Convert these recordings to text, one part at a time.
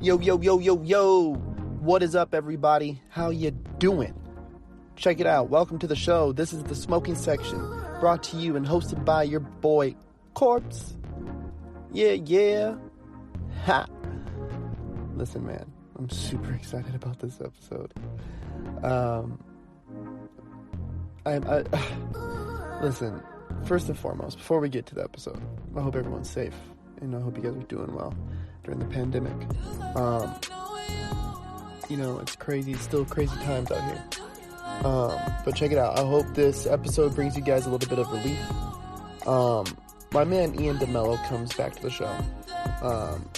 Yo, yo, yo, yo, yo. What is up, everybody? How you doing? Check it out. Welcome to the show. This is the smoking section, brought to you and hosted by your boy, Corpse. Yeah. Ha. Listen, man, I'm super excited about this episode. Listen, first and foremost, before we get to the episode, I hope everyone's safe, and I hope you guys are doing well during the pandemic. It's crazy. It's still crazy times out here. But check it out. I hope this episode brings you guys a little bit of relief. My man Ian Mello comes back to the show,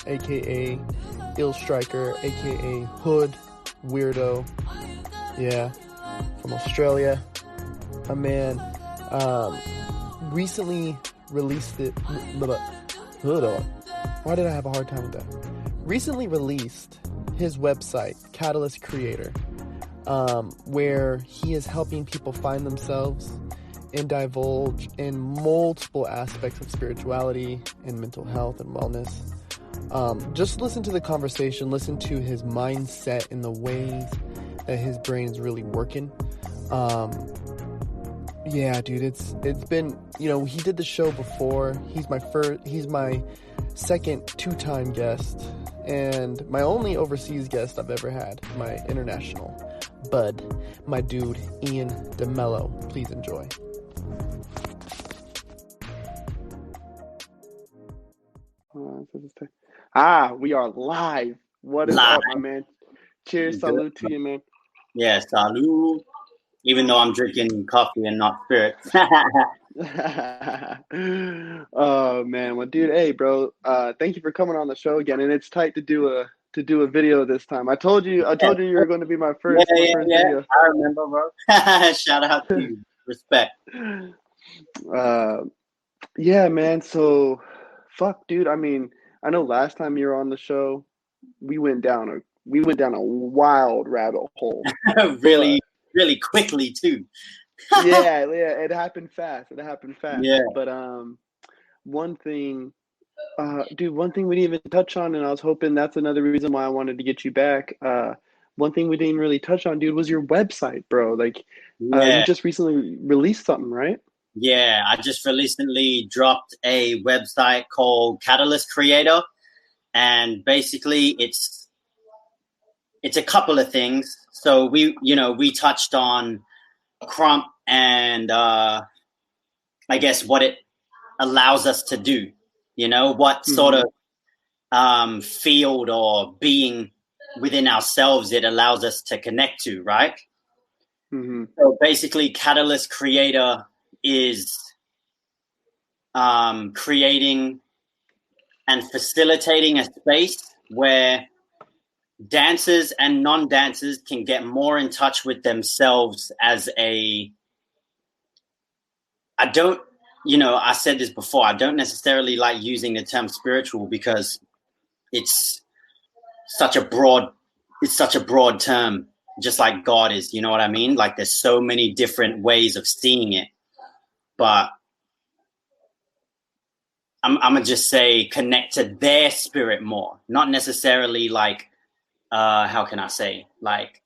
aka Ill Striker, aka Hood Weirdo. Yeah, from Australia. My man recently released it. Why did I have a hard time with that? Recently released his website, Catalyst Creator, where he is helping people find themselves and divulge in multiple aspects of spirituality and mental health and wellness. Just listen to the conversation, listen to his mindset and the ways that his brain is really working. Yeah, dude, it's been, he did the show before. He's my second two-time guest and my only overseas guest I've ever had, my international bud, my dude, Ian DeMello. Please enjoy. We are live. What is up, my man? Cheers, salute to you, man. Yeah, salute. Even though I'm drinking coffee and not spirit. Oh man, well, dude, hey, bro. Thank you for coming on the show again, and it's tight to do a video this time. I told you you were going to be my first video. I remember, bro. Shout out to you. Respect. Yeah, man. So, fuck, dude. I mean, I know last time you were on the show, we went down a wild rabbit hole. Really quickly too. yeah, it happened fast. Yeah. But one thing we didn't even touch on, and I was hoping that's another reason why I wanted to get you back. One thing we didn't really touch on, dude, was your website, bro. Like, you just recently released something, right? Yeah, I just recently dropped a website called Catalyst Creator, and basically it's a couple of things. So we touched on Crump and I guess what it allows us to do, what sort of field or being within ourselves it allows us to connect to, right? Mm-hmm. So basically Catalyst Creator is creating and facilitating a space where dancers and non-dancers can get more in touch with themselves as I said this before, I don't necessarily like using the term spiritual because it's such a broad term, just like God is, you know what I mean? Like there's so many different ways of seeing it, but I'm gonna just say connect to their spirit more, not necessarily like, how can I say, like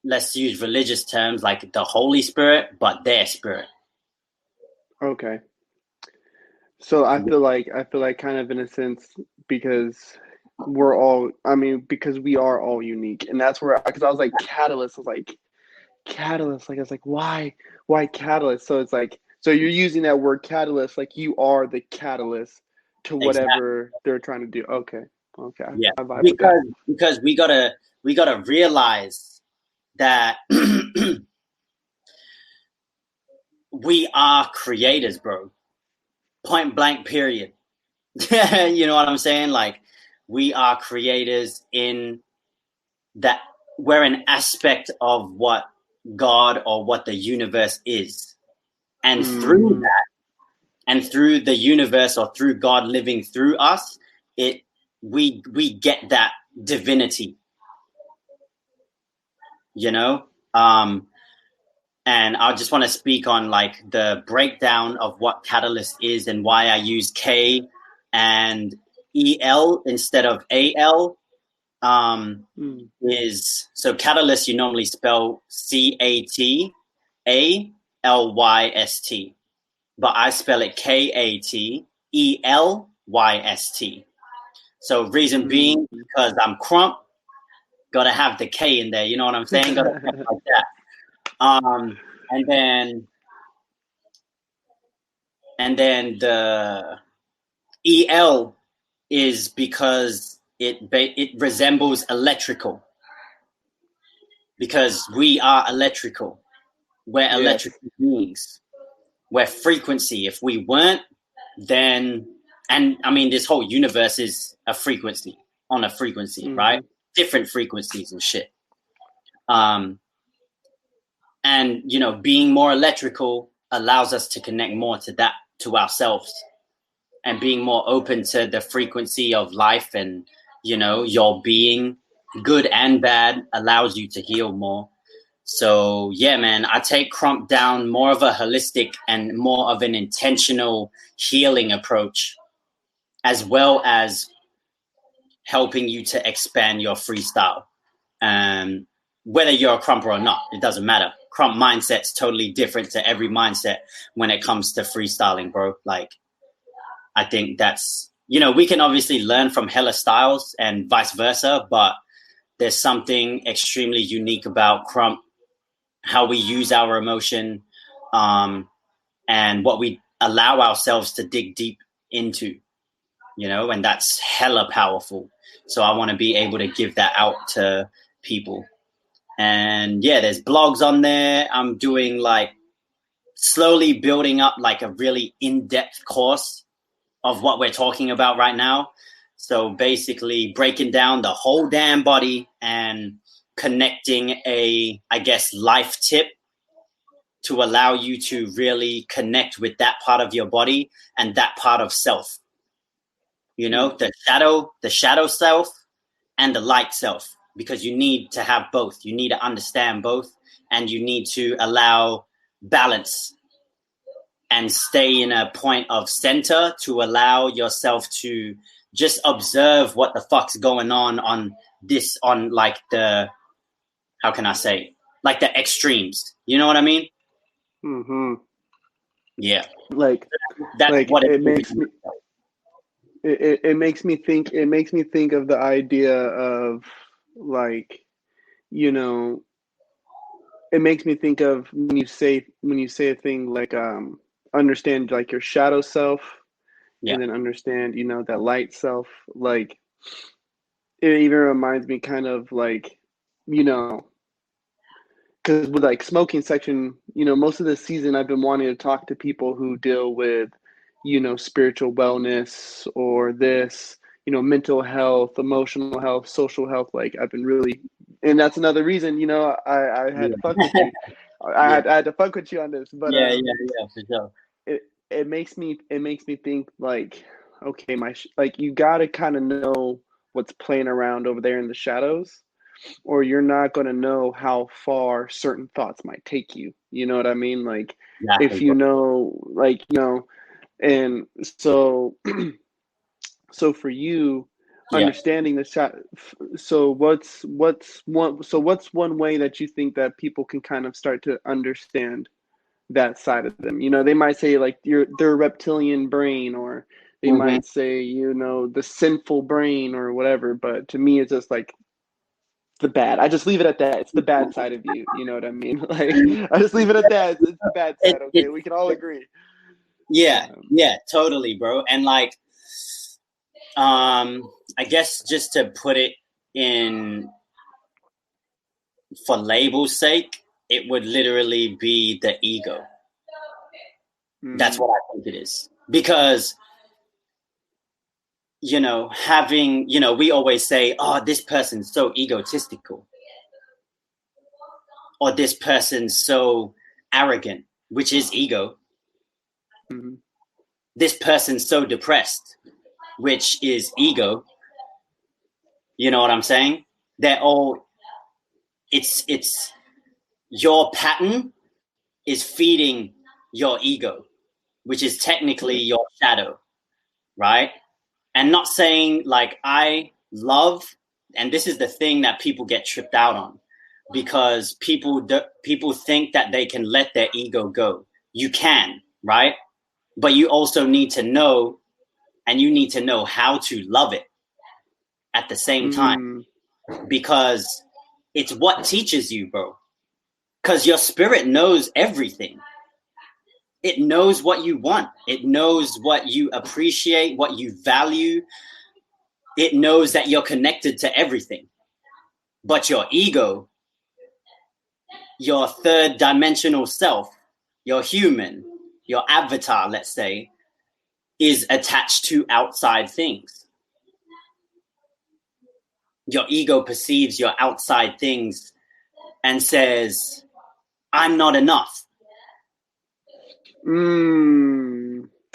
let's use religious terms, like the Holy Spirit, but their spirit. Okay. So I feel like kind of in a sense, because we are all unique, and that's where, because I was like catalyst, like I was like, why catalyst? So it's like, so you're using that word catalyst, like you are the catalyst to whatever they're trying to do. Okay. Yeah, I vibe with that. because we gotta realize that we are creators, bro. Point blank, period. You know what I'm saying? Like we are creators in that we're an aspect of what God or what the universe is. And through that, and through the universe or through God living through us, we get that divinity, and I just want to speak on like the breakdown of what Catalyst is and why I use K and EL instead of AL. Mm. Is so catalyst you normally spell CATALYST, but I spell it KATELYST. So reason being because I'm crump, gotta have the K in there. You know what I'm saying? Gotta have it like that. And then the EL is because it resembles electrical, because we are electrical. We're electrical beings. We're frequency. If we weren't, then, and I mean, this whole universe is a frequency on a frequency, right? Different frequencies and shit. And, you know, being more electrical allows us to connect more to that, to ourselves, and being more open to the frequency of life and, you know, your being, good and bad, allows you to heal more. So yeah, man, I take Crump down more of a holistic and more of an intentional healing approach, as well as helping you to expand your freestyle. Whether you're a crumper or not, it doesn't matter. Crump mindset's totally different to every mindset when it comes to freestyling, bro. Like, I think that's, you know, we can obviously learn from hella styles and vice versa, but there's something extremely unique about Crump, how we use our emotion, and what we allow ourselves to dig deep into, you know, and that's hella powerful. So I want to be able to give that out to people. And yeah, there's blogs on there. I'm doing like slowly building up like a really in-depth course of what we're talking about right now. So basically breaking down the whole damn body and connecting a, I guess, life tip to allow you to really connect with that part of your body and that part of self. You know, the shadow self and the light self, because you need to have both. You need to understand both, and you need to allow balance and stay in a point of center to allow yourself to just observe what the fuck's going on this, on like the, how can I say, like the extremes. You know what I mean? Yeah. Like, that's like what it makes me. It makes me think. It makes me think of the idea of, like, you know, it makes me think of when you say a thing like understand like your shadow self, and then understand, you know, that light self. Like, it even reminds me kind of like, you know, because with like smoking section, you know, most of the season I've been wanting to talk to people who deal with, you know, spiritual wellness or this, you know, mental health, emotional health, social health. Like, I've been really, and that's another reason, you know, I had to fuck with you. I had to fuck with you on this, but yeah, for sure. It makes me think like, okay, like, you got to kind of know what's playing around over there in the shadows, or you're not going to know how far certain thoughts might take you. You know what I mean? Like, if you know, like, you know, and so, so for you, understanding the shot. So what's one way that you think that people can kind of start to understand that side of them? You know, they might say like their reptilian brain, or they might say, you know, the sinful brain or whatever. But to me, it's just like the bad. I just leave it at that. It's the bad side of you. You know what I mean? Like, I just leave it at that. It's the bad side. Okay, we can all agree. Yeah, totally, bro. And like, I guess just to put it in for label's sake, it would literally be the ego. That's what I think it is. Because, you know, having, you know, we always say, oh, this person's so egotistical, or this person's so arrogant, which is ego. This person's so depressed, which is ego. You know what I'm saying? They're all, it's your pattern is feeding your ego, which is technically your shadow, right? And not saying like I love, and this is the thing that people get tripped out on, because people think that they can let their ego go. You can, right? But you also need to know, and you need to know how to love it at the same time, because it's what teaches you, bro. Because your spirit knows everything. It knows what you want. It knows what you appreciate, what you value. It knows that you're connected to everything. But your ego, your third dimensional self, your human, your avatar, let's say, is attached to outside things. Your ego perceives your outside things and says, I'm not enough.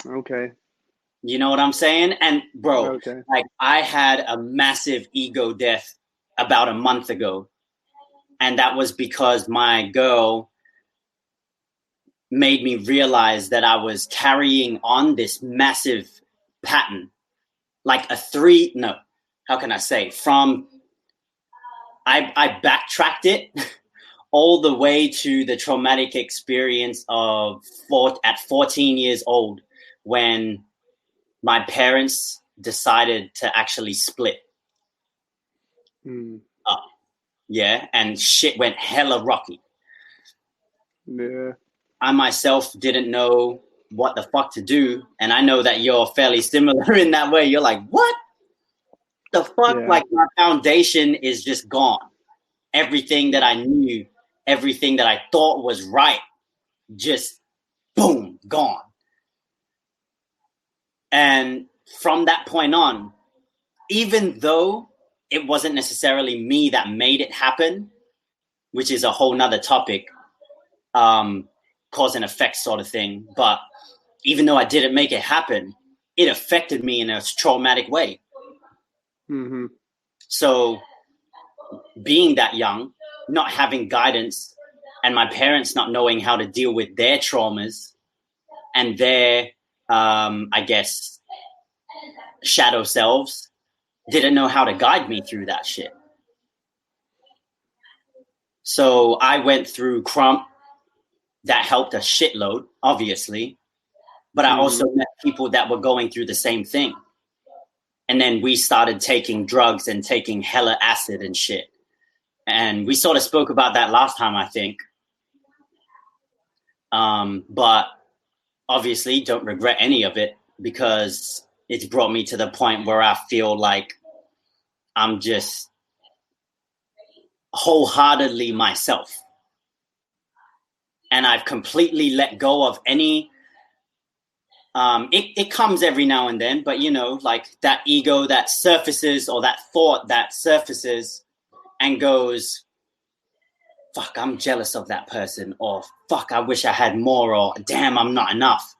Okay. You know what I'm saying? And bro, Okay. like I had a massive ego death about a month ago. And that was because my girl made me realize that I was carrying on this massive pattern. Like how can I say? I backtracked it all the way to the traumatic experience at 14 years old, when my parents decided to actually split up. Yeah. And shit went hella rocky. Yeah. I myself didn't know what the fuck to do. And I know that you're fairly similar in that way. You're like, what the fuck? Yeah. Like my foundation is just gone. Everything that I knew, everything that I thought was right, just boom, gone. And from that point on, even though it wasn't necessarily me that made it happen, which is a whole nother topic, cause and effect sort of thing. But even though I didn't make it happen, it affected me in a traumatic way. Mm-hmm. So being that young, not having guidance, and my parents not knowing how to deal with their traumas and their, I guess, shadow selves, didn't know how to guide me through that shit. So I went through Crump. That helped a shitload, obviously. But I also met people that were going through the same thing. And then we started taking drugs and taking hella acid and shit. And we sort of spoke about that last time, I think. But obviously don't regret any of it, because it's brought me to the point where I feel like I'm just wholeheartedly myself. And I've completely let go of any, it comes every now and then, but you know, like that ego that surfaces, or that thought that surfaces and goes, fuck, I'm jealous of that person, or fuck, I wish I had more, or damn, I'm not enough,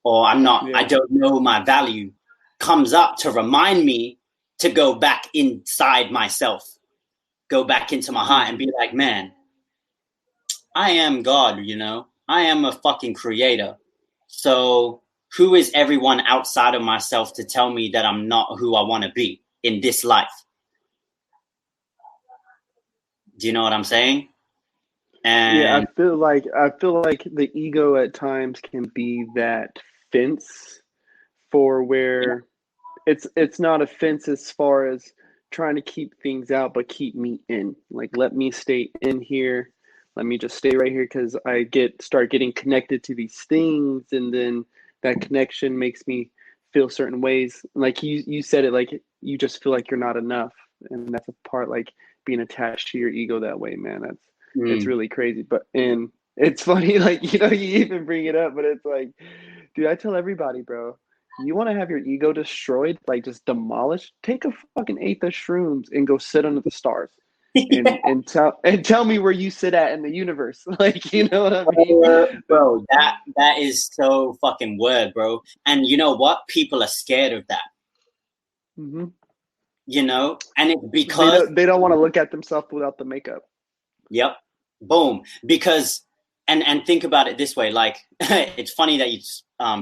or I don't know my value, comes up to remind me to go back inside myself, go back into my heart and be like, man, I am God, you know, I am a fucking creator. So who is everyone outside of myself to tell me that I'm not who I want to be in this life? Do you know what I'm saying? And yeah, I feel like the ego at times can be that fence for where it's not a fence as far as trying to keep things out, but keep me in. Like, let me stay in here. Let me just stay right here, because I start getting connected to these things, and then that connection makes me feel certain ways. Like you said it, like you just feel like you're not enough, and that's a part, like being attached to your ego that way, man. It's really crazy. But and it's funny, like, you even bring it up, but it's like, dude, I tell everybody, bro, you want to have your ego destroyed, like just demolished? Take a fucking eighth of shrooms and go sit under the stars, and tell me where you sit at in the universe. Like, you know what I mean? bro, that is so fucking word, bro. And you know what? People are scared of that. Mm-hmm. You know, and it's because they don't want to look at themselves without the makeup. Yep. Boom. Because and think about it this way, like it's funny that you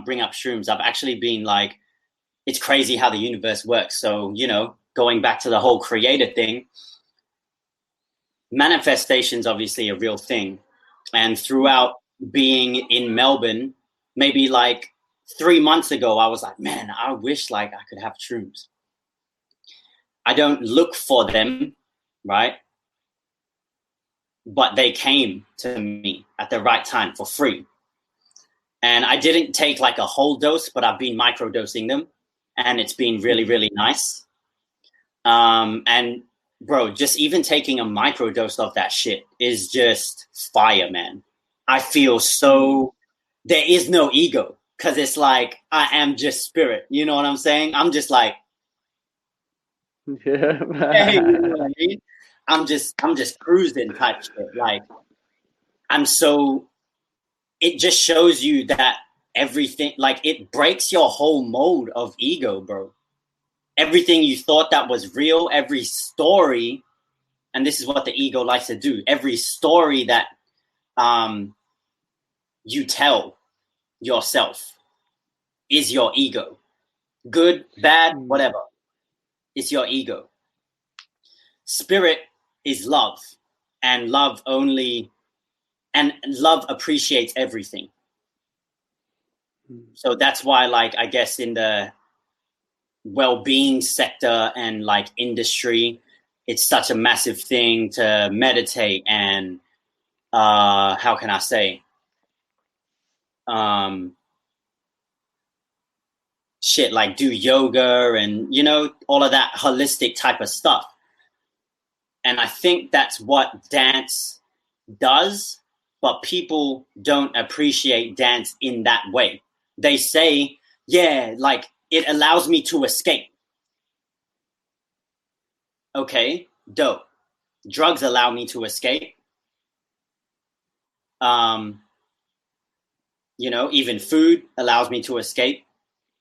bring up shrooms. I've actually been like it's crazy how the universe works. So, you know, going back to the whole creator thing, manifestation's obviously a real thing. And throughout being in Melbourne, maybe like 3 months ago, I was like, man, I wish like I could have shrooms. I don't look for them, right? But they came to me at the right time for free. And I didn't take like a whole dose, but I've been microdosing them. And it's been really, really nice. And bro, just even taking a microdose of that shit is just fire, man. I feel so, there is no ego, because it's like, I am just spirit. You know what I'm saying? I'm just like, Yeah. hey, you know what I mean? I'm just cruising type shit. Like, it just shows you that everything, like, it breaks your whole mold of ego, bro. Everything you thought that was real, every story, and this is what the ego likes to do, every story that you tell yourself is your ego. Good, bad, whatever. It's your ego. Spirit is love, and love appreciates everything. So that's why, like, I guess in the well-being sector and like industry, it's such a massive thing to meditate and how can I say, shit, like do yoga and, you know, all of that holistic type of stuff. And I think that's what dance does, but people don't appreciate dance in that way. They say, yeah, like it allows me to escape. Okay, dope. Drugs allow me to escape. You know, even food allows me to escape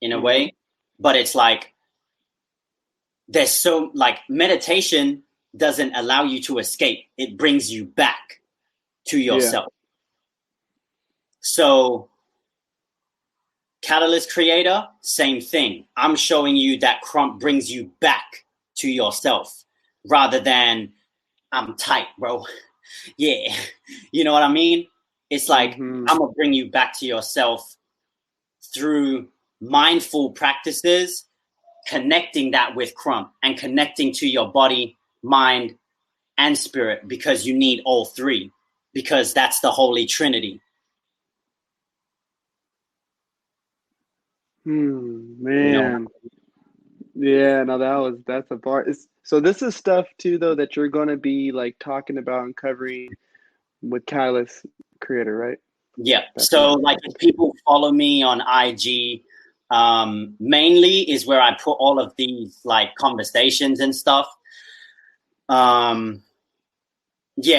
in a way. But it's like, there's so, like, meditation doesn't allow you to escape. It brings you back to yourself. Yeah. So Catalyst Creator, same thing. I'm showing you that Crump brings you back to yourself rather than I'm tight, bro. Yeah. You know what I mean? It's like, I'm going to bring you back to yourself through mindful practices, connecting that with Crump and connecting to your body, mind, and spirit, because you need all three, because that's the Holy Trinity. Man. You know? Yeah, no, that's a part. So this is stuff too, though, that you're going to be like talking about and covering with Catalyst Creator, right? Yeah. So like if people follow me on IG, mainly is where I put all of these like conversations and stuff. Yeah,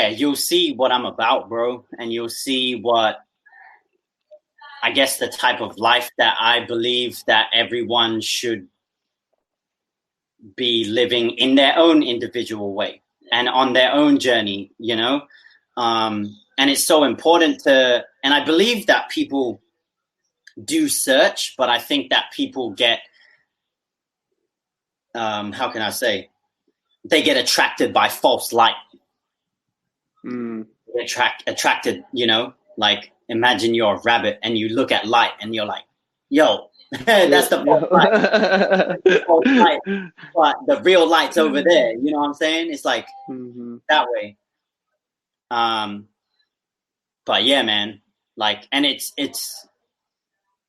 you'll see what I'm about, bro. And you'll see what, I guess, the type of life that I believe that everyone should be living in their own individual way and on their own journey, you know? And it's so important to, and I believe that people do search, but I think that people get, how can I say, they get attracted by false light. They attracted, you know, like imagine you're a rabbit and you look at light and you're like, yo, that's the false light. But the real light's over there. You know what I'm saying? It's like that way. But yeah, man, like, and it's,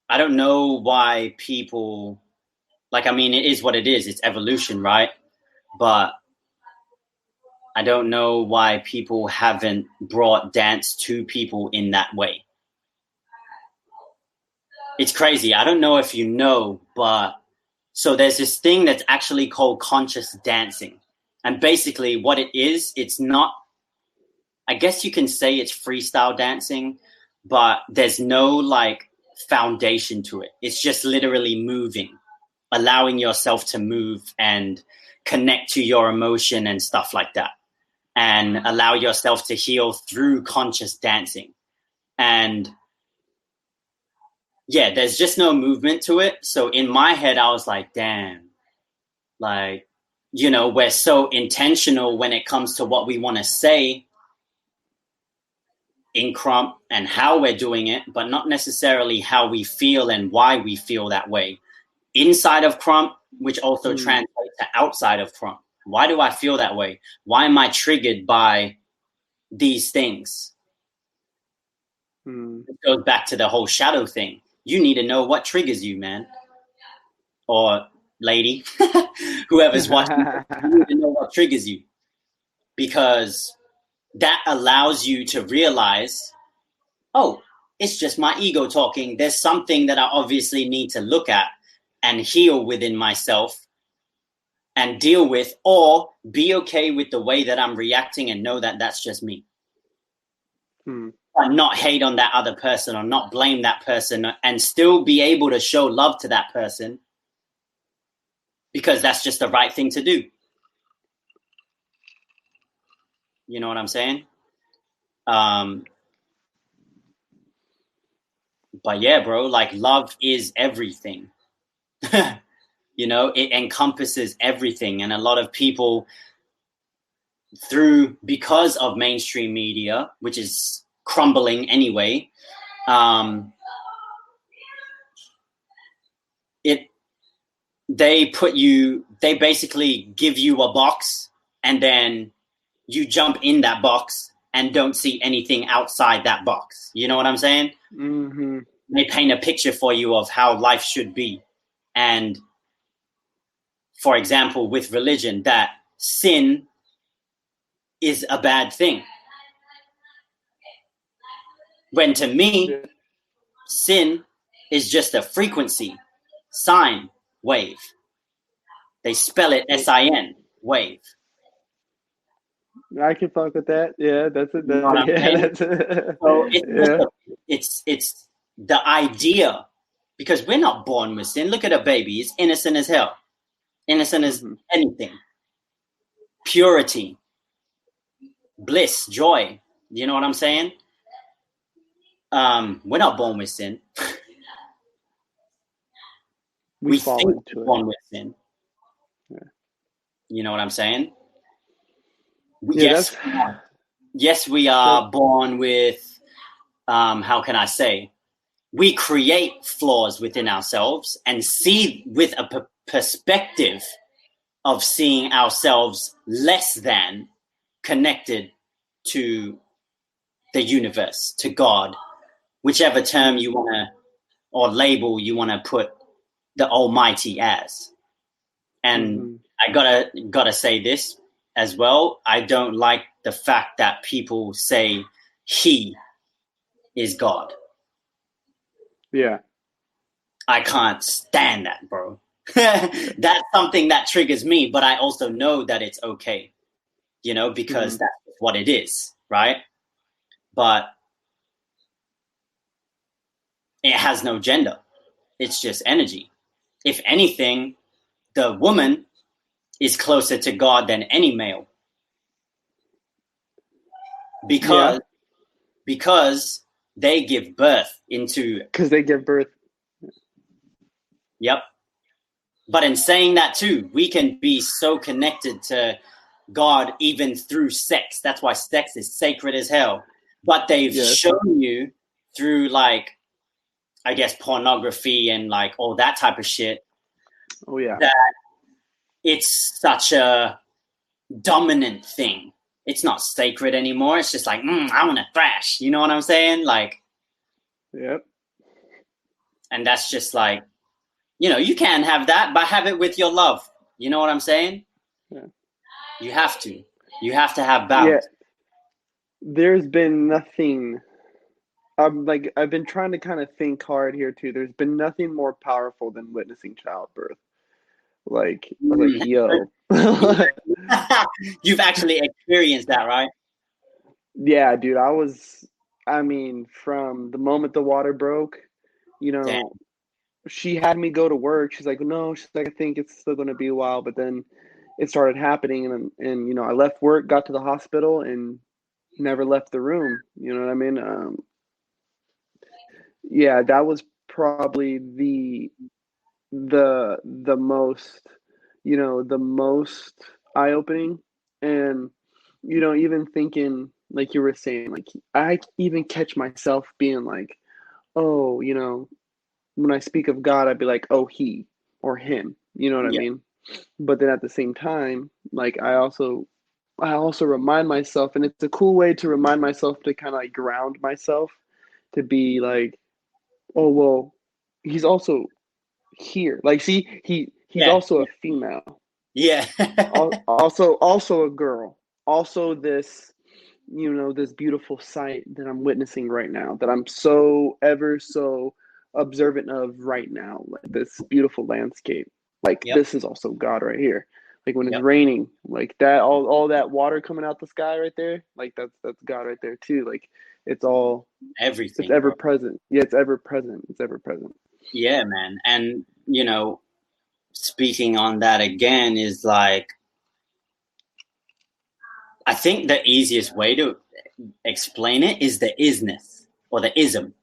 I don't know why people, like, I mean, it is what it is. It's evolution, right? But I don't know why people haven't brought dance to people in that way. It's crazy. I don't know if you know, but so there's this thing that's actually called conscious dancing. And basically what it is, it's not, I guess you can say it's freestyle dancing, but there's no like foundation to it. It's just literally moving, allowing yourself to move and connect to your emotion and stuff like that, and allow yourself to heal through conscious dancing. And yeah, there's just no movement to it. So in my head, I was like, damn, like, you know, we're so intentional when it comes to what we want to say in Crump and how we're doing it, but not necessarily how we feel and why we feel that way inside of Crump, which also translates to outside of Crump. Why do I feel that way? Why am I triggered by these things? It goes back to the whole shadow thing. You need to know what triggers you, man. Or lady, whoever's watching, you need to know what triggers you. Because that allows you to realize, oh, it's just my ego talking. There's something that I obviously need to look at and heal within myself and deal with, or be okay with the way that I'm reacting and know that that's just me. And not hate on that other person or not blame that person and still be able to show love to that person because that's just the right thing to do. You know what I'm saying? But yeah, bro, like love is everything. You know, it encompasses everything. And a lot of people because of mainstream media, which is crumbling anyway, they basically give you a box and then you jump in that box and don't see anything outside that box. You know what I'm saying? Mm-hmm. They paint a picture for you of how life should be. And for example, with religion, that sin is a bad thing. When to me, sin is just a frequency, sine wave. They spell it SIN, wave. I can fuck with that. Yeah, that's it. You know what I'm saying? That's it. So it's the idea, because we're not born with sin. Look at a baby; it's innocent as hell, innocent as anything. Purity, bliss, joy. You know what I'm saying? We're not born with sin. We fall think into we're it. born with sin. Yeah. You know what I'm saying? Yeah, yes, we are born with, how can I say? We create flaws within ourselves and see with a perspective of seeing ourselves less than connected to the universe, to God, whichever term you want to, or label you want to put the Almighty as. And I gotta say this as well. I don't like the fact that people say he is God. Yeah. I can't stand that, bro. That's something that triggers me, but I also know that it's okay, you know, because that's what it is, right? But it has no gender. It's just energy. If anything, the woman is closer to God than any male. Because they give birth into... Because they give birth. Yep. But in saying that too, we can be so connected to God even through sex. That's why sex is sacred as hell. But they've shown you through, like, I guess, pornography and like all that type of shit. Oh yeah. That it's such a dominant thing. It's not sacred anymore. It's just like, I want to thrash. You know what I'm saying? Like, yep. And that's just like, you know, you can have that, but have it with your love. You know what I'm saying? Yeah. You have to. You have to have balance. Yeah. There's been nothing. I've been trying to kind of think hard here too. There's been nothing more powerful than witnessing childbirth. Like, I was like, yo. You've actually experienced that, right? Yeah, dude. I mean, from the moment the water broke, you know, Damn. she had me go to work. She's like, no, she's like, I think it's still going to be a while. But then it started happening. And, you know, I left work, got to the hospital, and never left the room. You know what I mean? Yeah, that was probably the most, the most eye-opening. And even thinking, like you were saying, like I even catch myself being like, oh, when I speak of God, I'd be like, oh, he or him, you know what I Yeah. mean? But then at the same time, like I also remind myself, and it's a cool way to remind myself, to kind of like ground myself, to be like, oh well, he's also here. Like, see, he's Yeah. also a female, Yeah. also a girl, also this, this beautiful sight that I'm witnessing right now, that I'm so ever so observant of right now, like this beautiful landscape. Like, Yep. this is also God right here. Like when it's Yep. raining, like that, all that water coming out the sky right there, like that's God right there too. Like it's Everything, ever bro. present. Yeah, it's ever present. It's ever present. Yeah, man. And, speaking on that again is like, I think the easiest way to explain it is the isness or the ism.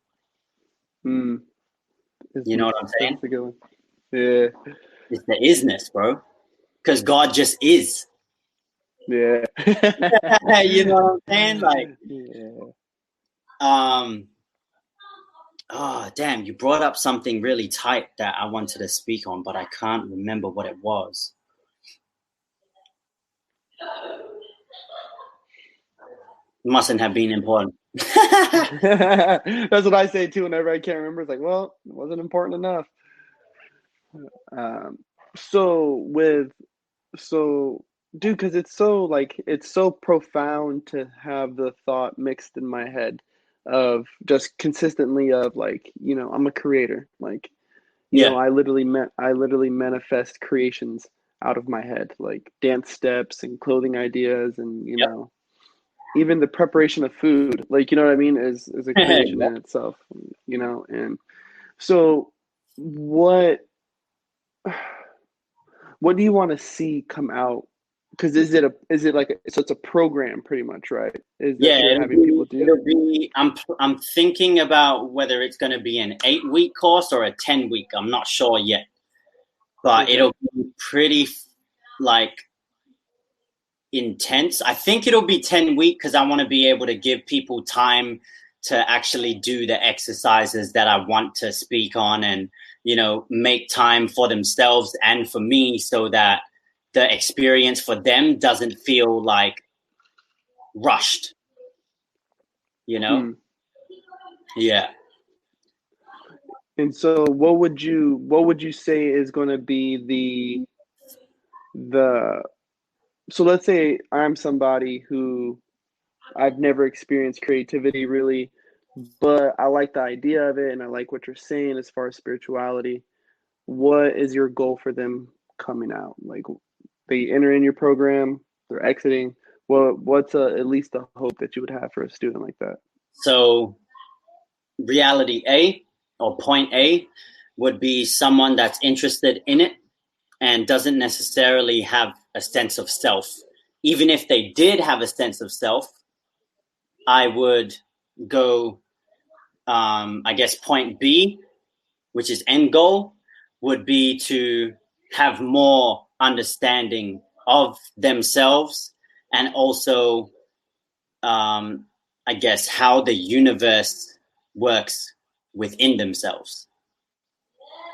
Mm, You know isness. what I'm saying? That's a good one. Yeah, It's the isness, bro. Because God just is. yeah. You know what I'm saying? Like, Yeah. um, oh, damn, you brought up something really tight that I wanted to speak on, but I can't remember what it was. It mustn't have been important. That's what I say too. Whenever I can't remember, it's like, well, it wasn't important enough. Um, so with so, dude, because it's so profound to have the thought mixed in my head of just consistently of like, I'm a creator. Like, Yeah. I literally manifest creations out of my head, like dance steps and clothing ideas, and Yep. even the preparation of food, like, you know what I mean, is a creation Yep. in itself, and so what what do you want to see come out? Because is it like so it's a program pretty much, right? Is that Yeah, you're having people do? I'm thinking about whether it's going to be an 8-week course or a 10-week. I'm not sure yet, but Okay. it'll be pretty like intense. I think it'll be 10-week because I want to be able to give people time to actually do the exercises that I want to speak on, and make time for themselves and for me, so that the experience for them doesn't feel like rushed, you know? Hmm. Yeah. And so what would you say is going to be the so let's say I'm somebody who I've never experienced creativity really, but I like the idea of it and I like what you're saying as far as spirituality. What is your goal for them coming out? Like, they enter in your program, they're exiting. What's at least a hope that you would have for a student like that? So reality A, or point A, would be someone that's interested in it and doesn't necessarily have a sense of self. Even if they did have a sense of self, I would go, I guess, point B, which is end goal, would be to have more understanding of themselves, and also, I guess, how the universe works within themselves.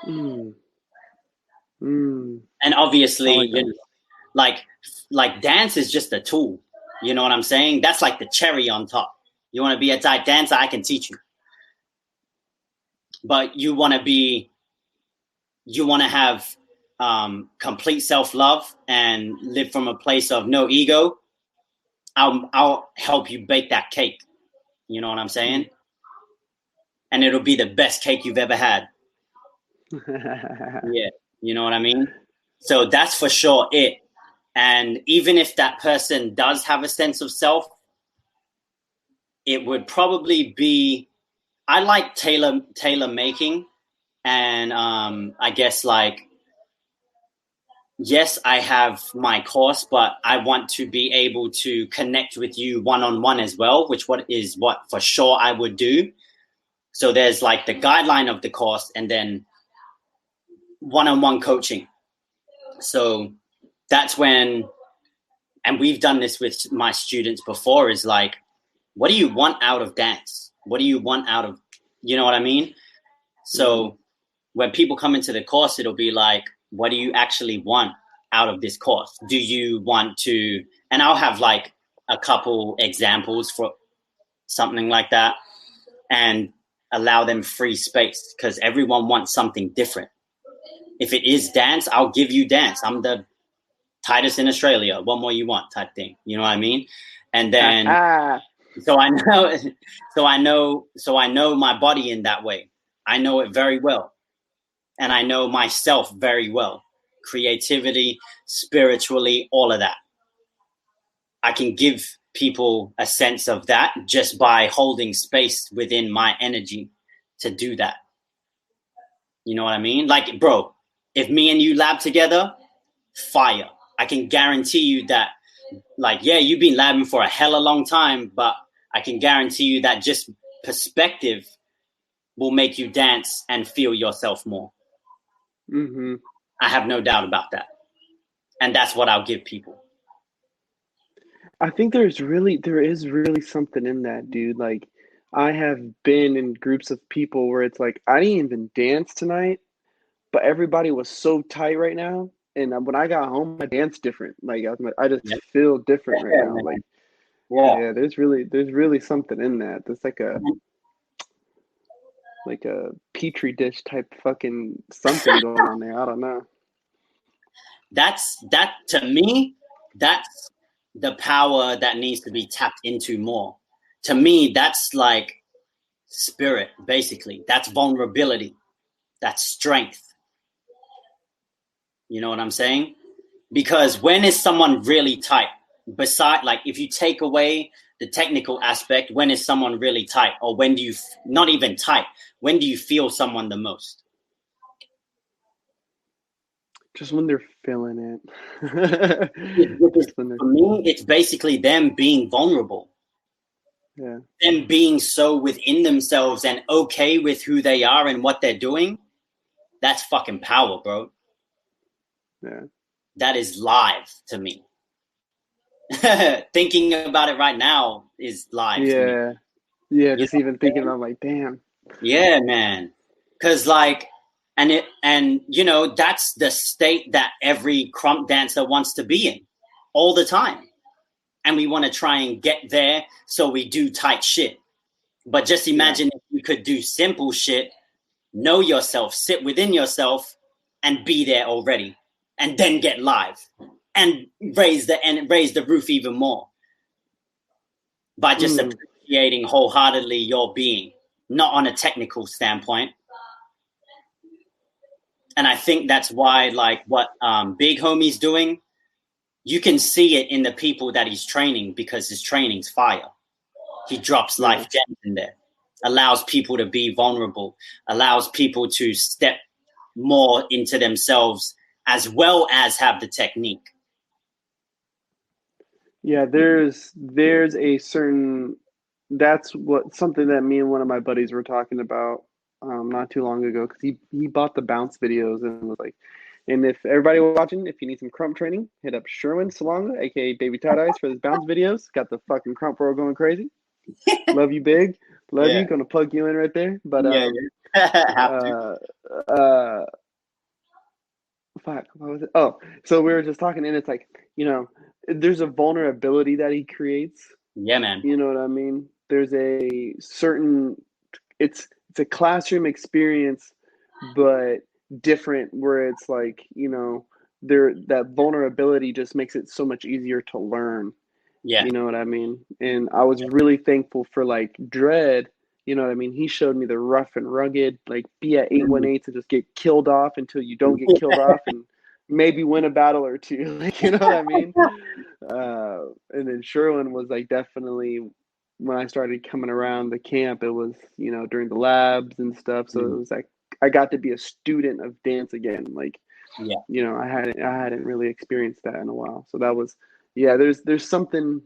Mm, mm, And I obviously, like that. like like dance is just a tool. You know what I'm saying? That's like the cherry on top. You want to be a tight dancer, I can teach you. But you want to have complete self-love and live from a place of no ego. I'll help you bake that cake. You know what I'm saying? And it'll be the best cake you've ever had. Mm. Yeah. You know what I mean? So that's for sure it. And even if that person does have a sense of self, it would probably be, I like tailor making, and I guess, like, yes, I have my course, but I want to be able to connect with you one on one as well, which what for sure I would do. So there's like the guideline of the course and then one-on-one coaching. So that's when, and we've done this with my students before, is like, what do you want out of dance? What do you want out of, you know what I mean? So when people come into the course, it'll be like, what do you actually want out of this course? Do you want to, and I'll have like a couple examples for something like that and allow them free space because everyone wants something different. If it is dance, I'll give you dance. I'm the tightest in Australia. What more you want type thing. You know what I mean? And then, so I know my body in that way. I know it very well. And I know myself very well. Creativity, spiritually, all of that. I can give people a sense of that just by holding space within my energy to do that. You know what I mean? Like, bro, if me and you lab together, fire. I can guarantee you that, like, yeah, you've been labbing for a hella long time, but I can guarantee you that just perspective will make you dance and feel yourself more. Mm-hmm. I have no doubt about that. And that's what I'll give people. I think there is really something in that, dude. Like, I have been in groups of people where it's like, I didn't even dance tonight, but everybody was so tight right now. And when I got home, I danced different. Like, I just Yeah. feel different right now. Man. Like, Yeah. yeah, there's really something in that. There's like a petri dish type fucking something going on there. I don't know. That to me, that's the power that needs to be tapped into more. To me, that's like spirit, basically. That's vulnerability. That's strength. You know what I'm saying? Because when is someone really tight? Beside, like, if you take away the technical aspect, when is someone really tight? Or when do you, not even tight, when do you feel someone the most? Just when they're feeling it. For me, it's basically them being vulnerable. Yeah. Them being so within themselves and okay with who they are and what they're doing. That's fucking power, bro. Yeah. That is live to me. Thinking about it right now is live to me. Yeah, just even thinking, I'm like, damn. Yeah, man. Cause like, and you know, that's the state that every crump dancer wants to be in all the time. And we want to try and get there. So we do tight shit. But just imagine if you could do simple shit, know yourself, sit within yourself and be there already. And then get live and raise the roof even more by just appreciating wholeheartedly your being, not on a technical standpoint. And I think that's why, like, what Big Homie's doing, you can see it in the people that he's training because his training's fire. He drops life gems in there, allows people to be vulnerable, allows people to step more into themselves as well as have the technique. Yeah, there's a certain, that's what something that me and one of my buddies were talking about not too long ago, because he bought the bounce videos and was like, and if everybody watching, if you need some crump training, hit up Sherwin Salonga, aka Baby Tight Eyes, for his bounce videos. Got the fucking crump world going crazy. Love you, big. Love you. Gonna plug you in right there. But Have to. Fuck, what was it? Oh, so we were just talking, and it's like, you know, there's a vulnerability that he creates. Yeah, man. You know what I mean? There's a certain, it's a classroom experience, but different, where it's like, you know, there, that vulnerability just makes it so much easier to learn. Yeah. You know what I mean? And I was really thankful for like Dread. You know what I mean? He showed me the rough and rugged, like be at 818 and just get killed off until you don't get killed off and maybe win a battle or two. Like, you know what I mean? And then Sherwin was like, definitely, when I started coming around the camp, it was, you know, during the labs and stuff. So it was like, I got to be a student of dance again. Like, you know, I hadn't really experienced that in a while. So that was, yeah, there's something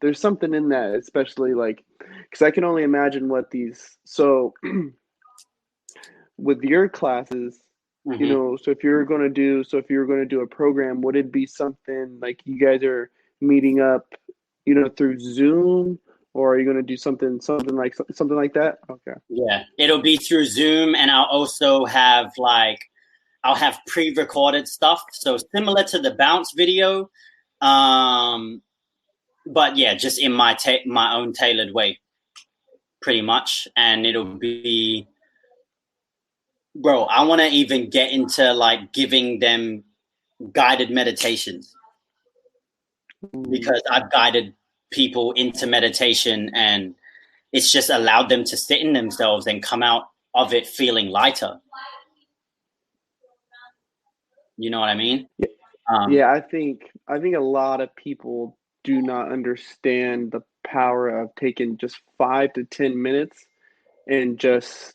in that, especially like, because I can only imagine what these. So with your classes, Hmm. so if you're going to do, a program, would it be something like you guys are meeting up, through Zoom, or are you going to do something like that? Okay. Yeah, it'll be through Zoom, and I'll also have I'll have pre-recorded stuff, so similar to the bounce video, but yeah, just in my own tailored way, pretty much. And it'll be, bro, I want to even get into like giving them guided meditations, Ooh, because I've guided people into meditation, and it's just allowed them to sit in themselves and come out of it feeling lighter. You know what I mean? yeah, Um, yeah. I think a lot of people do not understand the power of taking just 5 to 10 minutes and just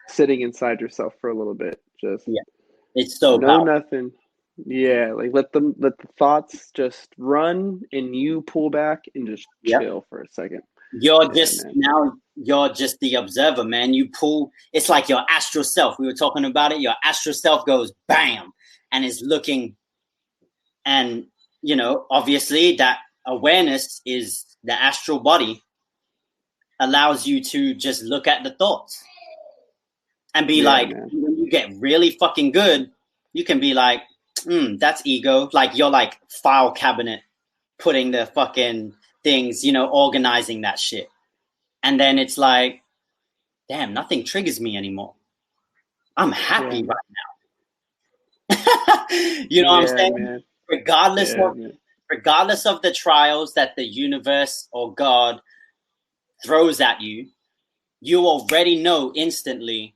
sitting inside yourself for a little bit. Just yeah, it's so no powerful. nothing. Yeah, like let the thoughts just run and you pull back and just Yep. chill for a second. You're Yeah, just man. now you're just the observer, man. You pull, it's like your astral self. We were talking about it. Your astral self goes bam and is looking, and obviously that awareness is the astral body, allows you to just look at the thoughts and be Yeah, like, man. when you get really fucking good, you can be like, that's ego. Like you're like file cabinet, putting the fucking things, organizing that shit. And then it's like, damn, nothing triggers me anymore. I'm Yeah, happy man. right. You know what I'm Yeah, saying? man. Regardless Yeah, of man. regardless of the trials that the universe or God throws at you, you already know instantly,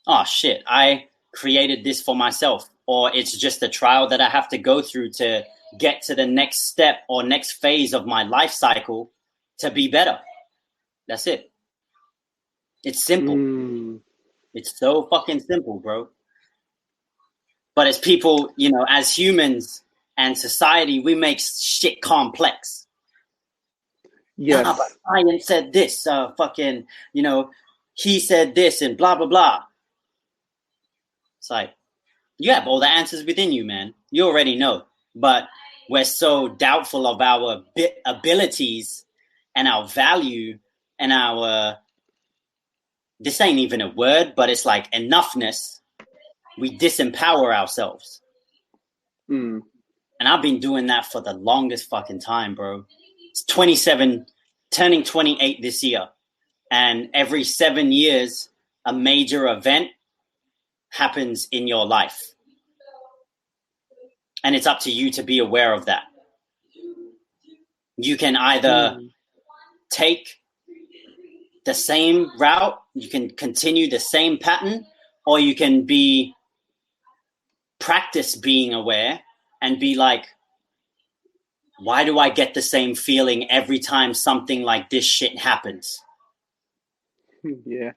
oh shit, I created this for myself. Or it's just a trial that I have to go through to get to the next step or next phase of my life cycle to be better. That's it. It's simple. Mm, It's so fucking simple, bro. But as people, as humans and society, we make shit complex. Nah, but yes. science said this. Fucking, he said this, and blah blah blah. It's like you have all the answers within you, man. You already know. But we're so doubtful of our abilities and our value and our, this ain't even a word, but it's like enoughness. We disempower ourselves. Mm, And I've been doing that for the longest fucking time, bro. It's 27, turning 28 this year. And every 7 years, a major event happens in your life. And it's up to you to be aware of that. You can either mm. take the same route, you can continue the same pattern, or you can practice being aware and be like, why do I get the same feeling every time something like this shit happens? Yeah.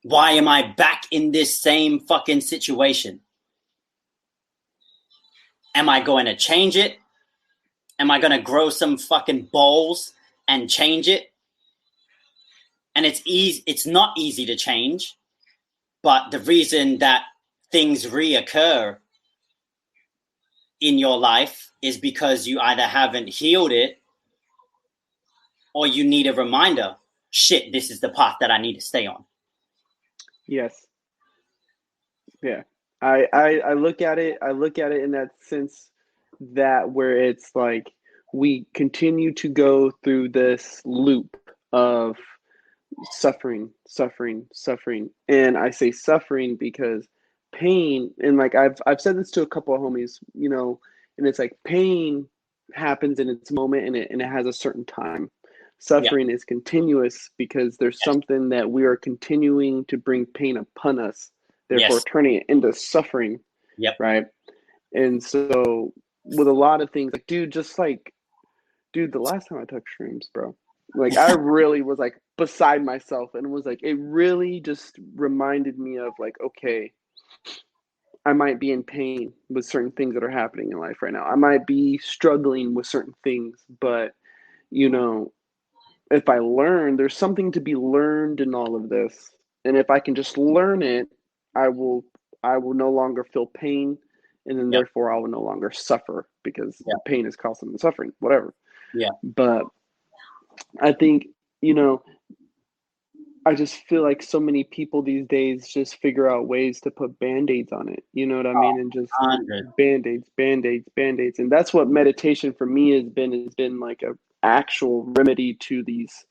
Why am I back in this same fucking situation? Am I going to change it? Am I going to grow some fucking balls and change it? And it's easy. It's not easy to change, but the reason that things reoccur in your life is because you either haven't healed it or you need a reminder. Shit, this is the path that I need to stay on. Yes. Yeah. I look at it. I look at it in that sense that where it's like we continue to go through this loop of suffering, suffering, suffering. And I say suffering because pain, and like I've said this to a couple of homies, and it's like pain happens in its moment and it has a certain time. Yeah. Suffering is continuous because there's Yes. something that we are continuing to bring pain upon us, therefore Yes. turning it into suffering, Yep. right? And so with a lot of things, like dude, the last time I took shrooms, bro, like I really was like beside myself and was like, it really just reminded me of like, okay, I might be in pain with certain things that are happening in life right now. I might be struggling with certain things, but you know, if I learn, there's something to be learned in all of this. And if I can just learn it, I will I will no longer feel pain, and then Yep. therefore I will no longer suffer because Yep. pain is causing the suffering, whatever. Yeah. But I think, you know, I just feel like so many people these days just figure out ways to put band-aids on it. You know what I Oh, mean? And just 100. band-aids, band-aids, band-aids. And that's what meditation for me has been like a actual remedy to these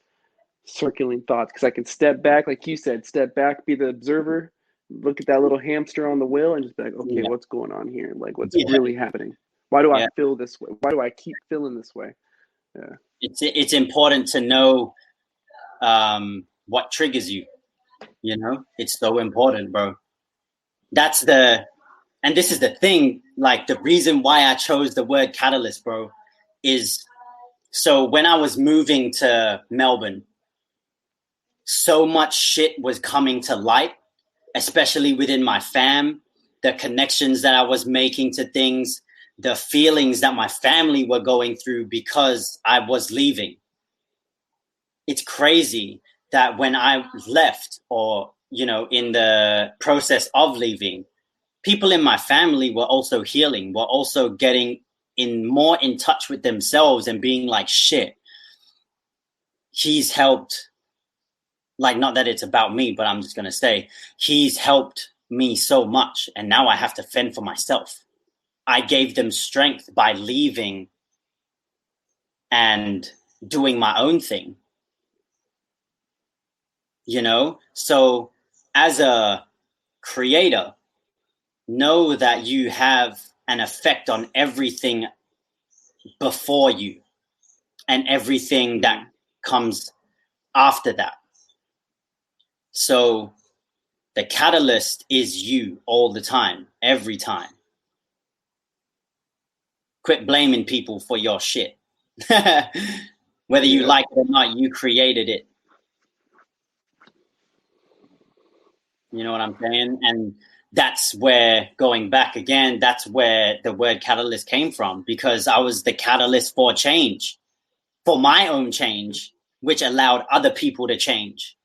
circling thoughts, because I can step back, like you said, step back, be the observer, look at that little hamster on the wheel, and just be like, okay, Yeah. what's going on here? Like, what's Yeah. really happening? Why do I Yeah. feel this way? Why do I keep feeling this way? Yeah. It's important to know what triggers you. You know, it's so important, bro. That's the, and this is the thing. Like the reason why I chose the word catalyst, bro, is so when I was moving to Melbourne, so much shit was coming to light, especially within my fam, the connections that I was making to things, the feelings that my family were going through because I was leaving. It's crazy that when I left, or, you know, in the process of leaving, people in my family were also healing, were also getting more in touch with themselves and being like, shit, he's helped. Like, not that it's about me, but I'm just going to say he's helped me so much. And now I have to fend for myself. I gave them strength by leaving and doing my own thing, you know? So as a creator, know that you have an effect on everything before you and everything that comes after that. So the catalyst is you all the time, every time. Quit blaming people for your shit. Whether you like it or not, you created it. You know what I'm saying? And that's where, going back again, that's where the word catalyst came from, because I was the catalyst for change, for my own change, which allowed other people to change.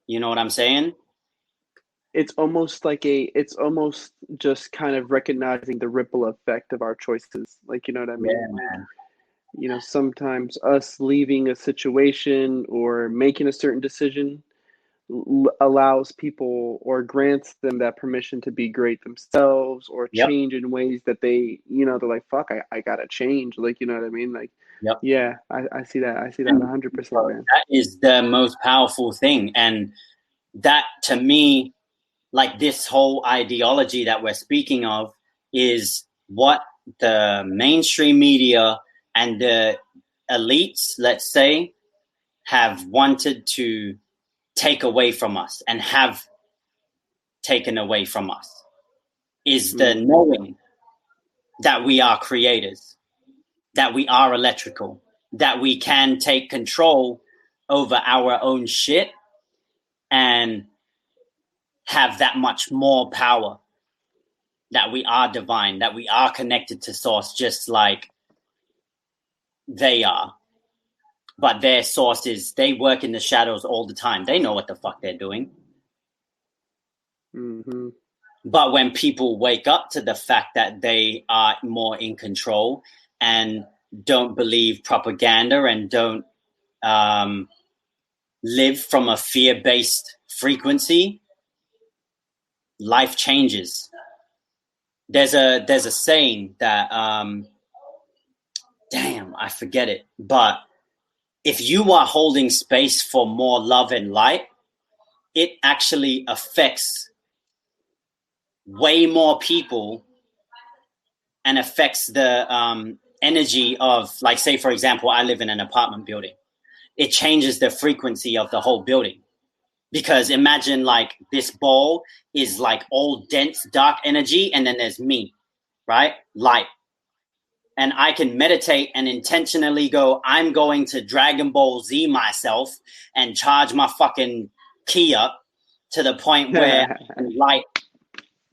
You know what I'm saying? It's almost it's almost just kind of recognizing the ripple effect of our choices. Like, you know what I Yeah, mean? Like, man. you know, sometimes us leaving a situation or making a certain decision allows people or grants them that permission to be great themselves or Yep. change in ways that they, you know, they're like, fuck, I gotta change. Like, you know what I mean? Like, Yep. yeah, I see that. I see that And 100%, man. that is the most powerful thing. And that, to me, like this whole ideology that we're speaking of, is what the mainstream media and the elites, let's say, have wanted to take away from us and have taken away from us, is the Mm-hmm. knowing that we are creators, that we are electrical, that we can take control over our own shit and have that much more power, that we are divine, that we are connected to source, just like they are. But their source is, they work in the shadows all the time. They know what the fuck they're doing. Mm-hmm. But when people wake up to the fact that they are more in control and don't believe propaganda and don't live from a fear-based frequency, life changes. There's a saying that damn, I forget it, but if you are holding space for more love and light, it actually affects way more people and affects the energy of, like, say, for example, I live in an apartment building. It changes the frequency of the whole building. Because imagine, like, this ball is like all dense, dark energy, and then there's me, right? Light. And I can meditate and intentionally go, I'm going to Dragon Ball Z myself and charge my fucking key up to the point where I can light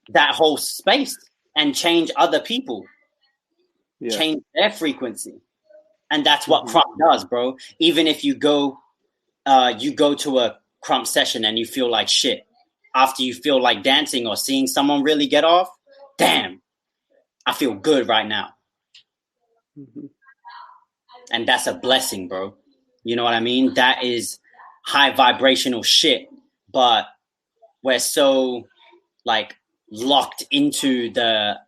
that whole space and change other people, Yeah. change their frequency. And that's what Crump does, bro. Even if you go to a Crump session and you feel like shit, after you feel like dancing or seeing someone really get off, damn, I feel good right now. And that's a blessing, bro. You know what I mean? That is high vibrational shit, but we're so like locked into the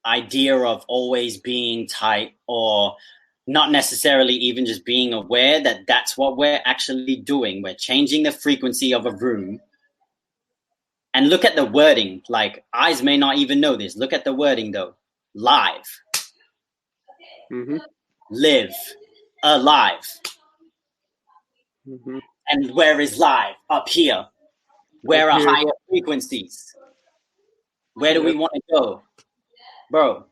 idea of always being tight, or not necessarily even just being aware that that's what we're actually doing. We're changing the frequency of a room. And look at the wording. Like, eyes may not even know this. Look at the wording though. Live. Live. Alive. And where is live? Up here. Where are higher frequencies? Where do we want to go? Bro,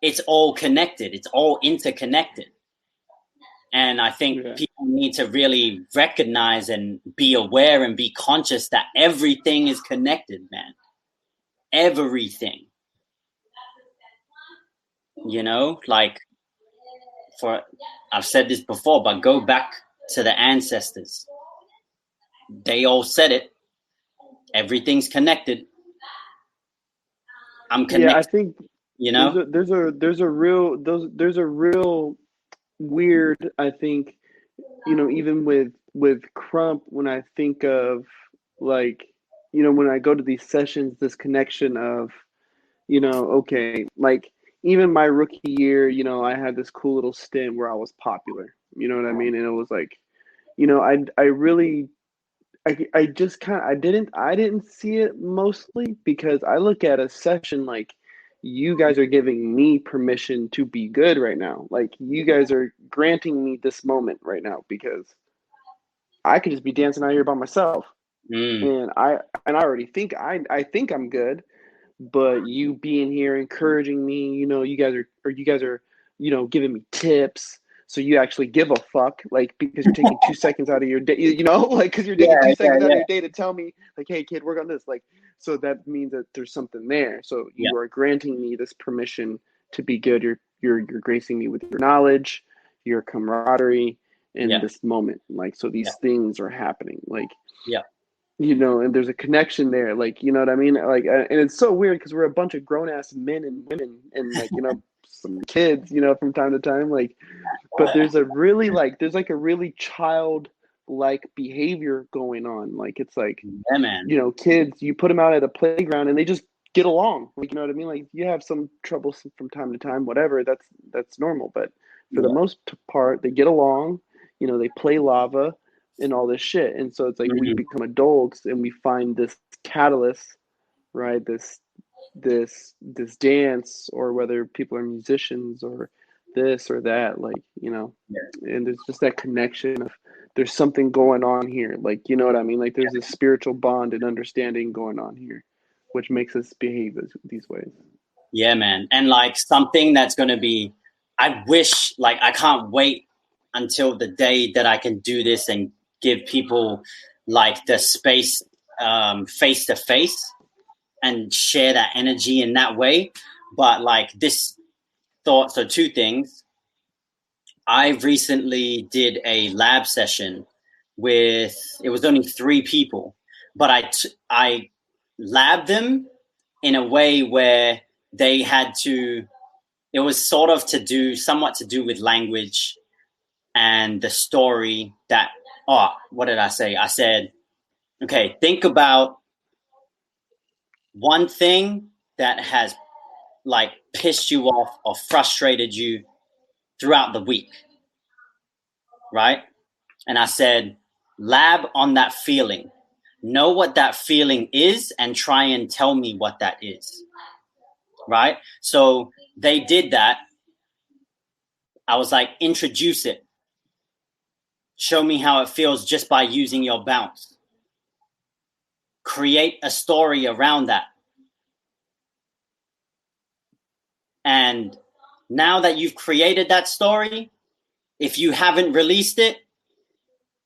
it's all connected. It's all interconnected. And I think people need to really recognize and be aware and be conscious that everything is connected, man. Everything. You know, like, I've said this before, but go back to the ancestors. They all said it. Everything's connected. I'm connected. Yeah, I think you know, there's a real weird, I think, you know, even with Crump, when I think of, like, you know, when I go to these sessions, this connection of, you know, okay, like, even my rookie year, you know, I had this cool little stint where I was popular, you know what I mean? And it was like, you know, I really, I just kind of, I didn't see it mostly because I look at a session like, you guys are giving me permission to be good right now. Like, you guys are granting me this moment right now because I could just be dancing out here by myself. And I already think I think I'm good, but you being here encouraging me, you know, you guys are, you know, giving me tips. So you actually give a fuck, like, because you're taking 2 seconds out of your day, you know, like, because you're taking 2 seconds out of your day to tell me, like, hey kid, work on this. Like, so that means that there's something there. So you are granting me this permission to be good. You're gracing me with your knowledge, your camaraderie in this moment. Like, so these things are happening. Like, you know, and there's a connection there, like, you know what I mean? Like, and it's so weird because we're a bunch of grown-ass men and women and, like, you know, some kids, you know, from time to time, like, but there's a really, like, there's like a really child-like behavior going on. Like, it's like, you know, kids, you put them out at a playground and they just get along. Like, you know what I mean? Like, you have some trouble from time to time, whatever, that's normal. But for the most part, they get along, you know, they play lava and all this shit. And so it's like we become adults and we find this catalyst, right? This dance, or whether people are musicians or this or that, like, you know, and there's just that connection of there's something going on here. Like, you know what I mean? Like, there's this spiritual bond and understanding going on here, which makes us behave these ways. Yeah, man. And like something that's going to be, I wish, like, I can't wait until the day that I can do this and give people like the space face to face and share that energy in that way. But like this thought, so two things. I recently did a lab session with, it was only 3 people, but I labbed them in a way where they had to, it was sort of somewhat to do with language and the story that, what did I say? I said, okay, think about one thing that has like pissed you off or frustrated you throughout the week, right? And I said, lab on that feeling. Know what that feeling is and try and tell me what that is, right? So they did that. I was like, introduce it. Show me how it feels just by using your bounce. Create a story around that. And now that you've created that story, if you haven't released it,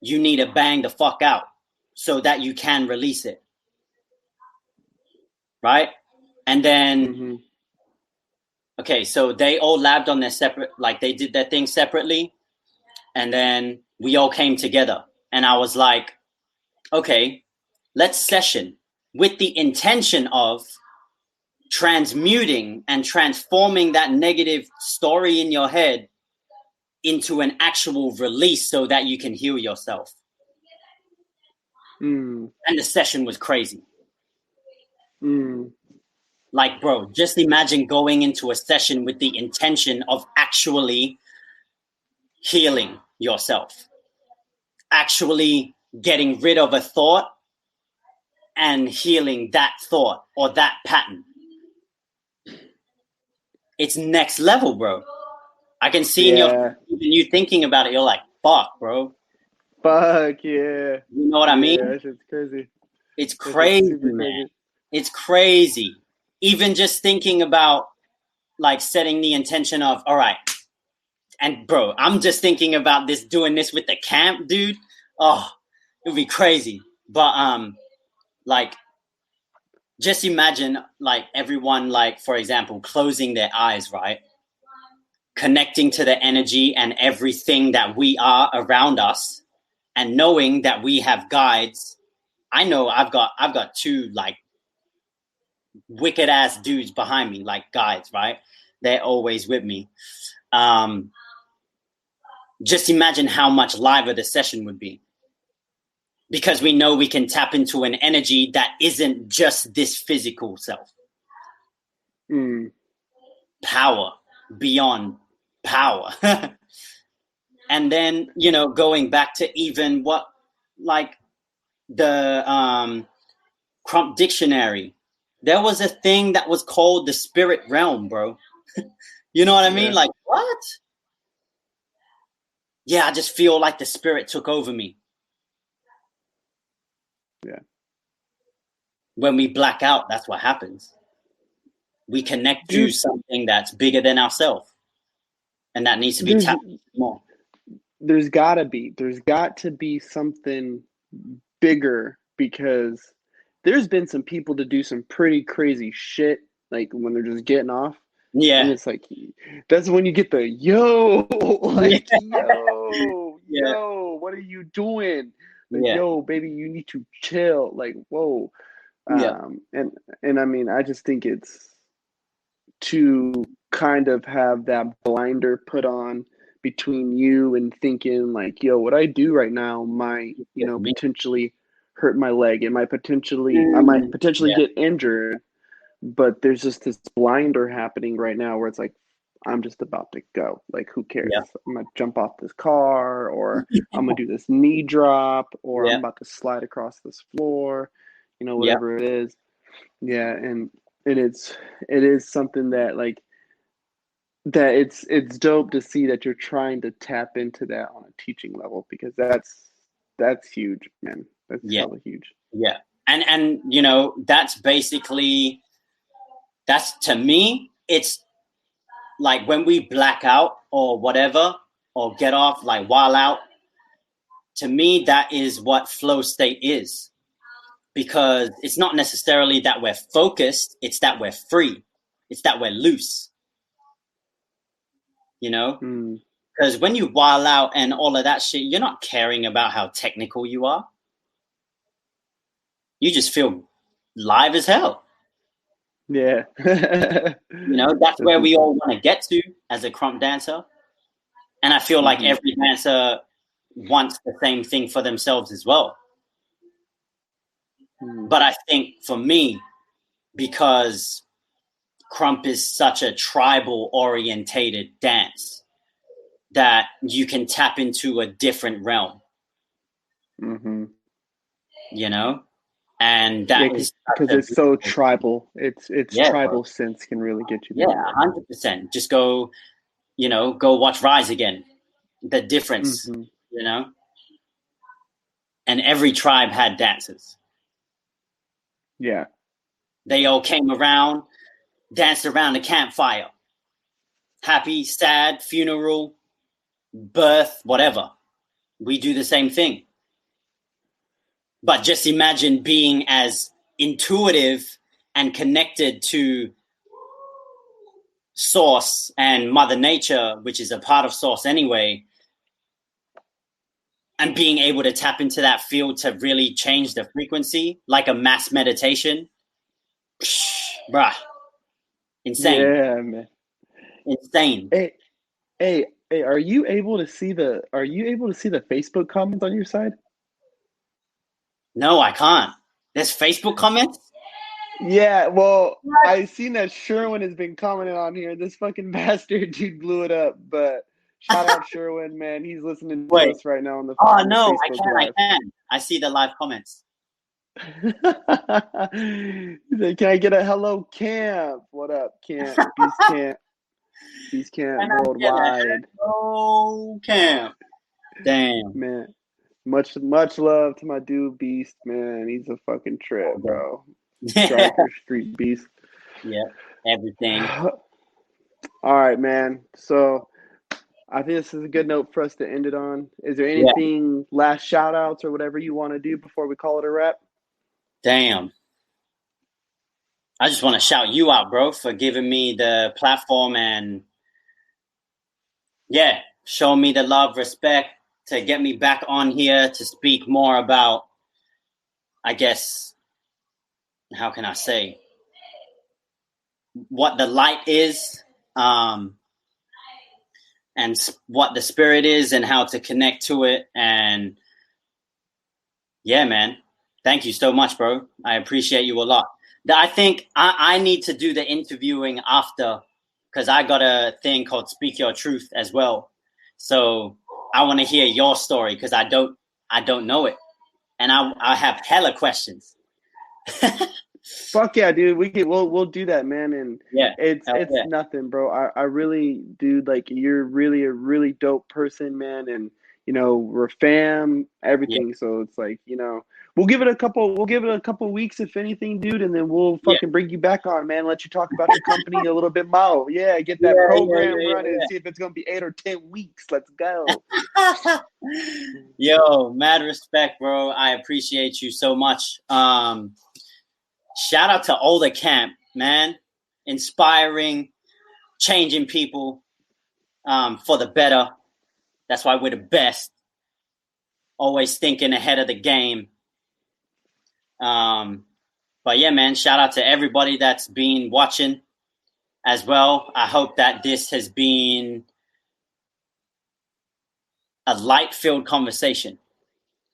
you need to bang the fuck out so that you can release it. Right? And then, okay, so they all labbed on their separate, like they did their thing separately. And then we all came together. And I was like, okay, let's session with the intention of transmuting and transforming that negative story in your head into an actual release so that you can heal yourself. And the session was crazy. Like, bro, just imagine going into a session with the intention of actually healing yourself, actually getting rid of a thought and healing that thought or that pattern. It's next level, bro. I can see in you thinking about it, you're like, fuck, bro. Fuck, yeah. You know what I mean? That shit's crazy. It's crazy, man. Crazy. It's crazy. Even just thinking about, like, setting the intention of, all right. And, bro, I'm just thinking about doing this with the camp, dude. Oh, it would be crazy. But, like, just imagine, like, everyone, like, for example, closing their eyes, right? Connecting to the energy and everything that we are around us, and knowing that we have guides. I know I've got two, like, wicked ass dudes behind me, like guides, right? They're always with me. Just imagine how much liver the session would be, because we know we can tap into an energy that isn't just this physical self. Power beyond power. And then, you know, going back to even what, like, the Crump Dictionary, there was a thing that was called the spirit realm, bro. You know what I mean? Like, what? Yeah, I just feel like the spirit took over me. Yeah. When we black out, that's what happens. We connect to something that's bigger than ourselves. And that needs to be tapped more. There's got to be something bigger, because there's been some people to do some pretty crazy shit, like when they're just getting off. Yeah. And it's like, that's when you get the, yo, like, yo, what are you doing? Like, yo, baby, you need to chill. Like, whoa. And I mean, I just think it's to kind of have that blinder put on between you and thinking like, yo, what I do right now might, you know, potentially hurt my leg. It might potentially, I might potentially get injured, but there's just this blinder happening right now where it's like, I'm just about to go. Like, who cares? I'm going to jump off this car, or I'm going to do this knee drop, or I'm about to slide across this floor, you know, whatever it is. Yeah. And it is something that, like, that it's dope to see that you're trying to tap into that on a teaching level, because that's huge, man. That's hella huge. Yeah. And you know, that's basically, that's, to me, it's like when we black out or whatever, or get off, like while out, to me, that is what flow state is. Because it's not necessarily that we're focused, it's that we're free. It's that we're loose. You know? Because when you while out and all of that shit, you're not caring about how technical you are. You just feel live as hell. Yeah. You know, that's where we all want to get to as a crump dancer. And I feel like every dancer wants the same thing for themselves as well. But I think for me, because crump is such a tribal orientated dance, that you can tap into a different realm. You know? And that is because it's so tribal. It's tribal sense can really get you there. Yeah, 100%. Just go, you know, go watch Rise again. The difference, you know? And every tribe had dancers. Yeah. They all came around, danced around the campfire. Happy, sad, funeral, birth, whatever. We do the same thing. But just imagine being as intuitive and connected to Source and Mother Nature, which is a part of Source anyway, and being able to tap into that field to really change the frequency, like a mass meditation, bruh, insane. Yeah, man. Insane. Hey, are you able to see the Facebook comments on your side? No, I can't. There's Facebook comments? Yeah, well, I seen that Sherwin has been commenting on here. This fucking bastard dude blew it up, but shout out Sherwin, man. He's listening to us right now on the Oh no, Facebook Live. I can. I see the live comments. He's like, can I get a hello camp? What up, camp? Beast camp. Beast camp worldwide. Oh, camp. Damn. Man. Much love to my dude Beast, man. He's a fucking trip, bro. Striker, street beast. Yeah, everything. All right, man. So I think this is a good note for us to end it on. Is there anything, last shout outs or whatever you want to do before we call it a wrap? Damn. I just want to shout you out, bro, for giving me the platform and show me the love, respect to get me back on here to speak more about, I guess, how can I say, what the light is, and what the spirit is and how to connect to it. And yeah, man, thank you so much, bro. I appreciate you a lot. I think I need to do the interviewing after, because I got a thing called Speak Your Truth as well. So I want to hear your story because I don't know it. And I have hella questions. Fuck yeah, dude. We'll do that, man. And it's yeah. nothing, bro. I really, dude, like you're really a really dope person, man. And you know, we're fam, everything. Yeah. So it's like, you know, we'll give it a couple weeks, if anything, dude, and then we'll fucking bring you back on, man. Let you talk about your company a little bit more. Yeah, get that program running and see if it's gonna be 8 or 10 weeks. Let's go. Yo, mad respect, bro. I appreciate you so much. Shout out to Older Camp, man. Inspiring, changing people for the better. That's why we're the best. Always thinking ahead of the game. But yeah, man, shout out to everybody that's been watching as well. I hope that this has been a light-filled conversation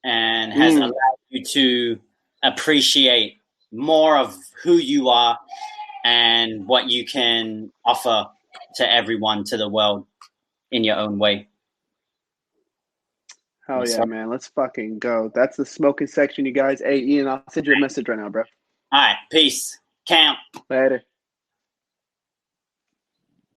and has allowed you to appreciate more of who you are and what you can offer to everyone, to the world in your own way. Hell yeah, man. Let's fucking go. That's the smoking section, you guys. Hey, Ian, I'll send you a message right now, bro. All right. Peace. Camp. Later.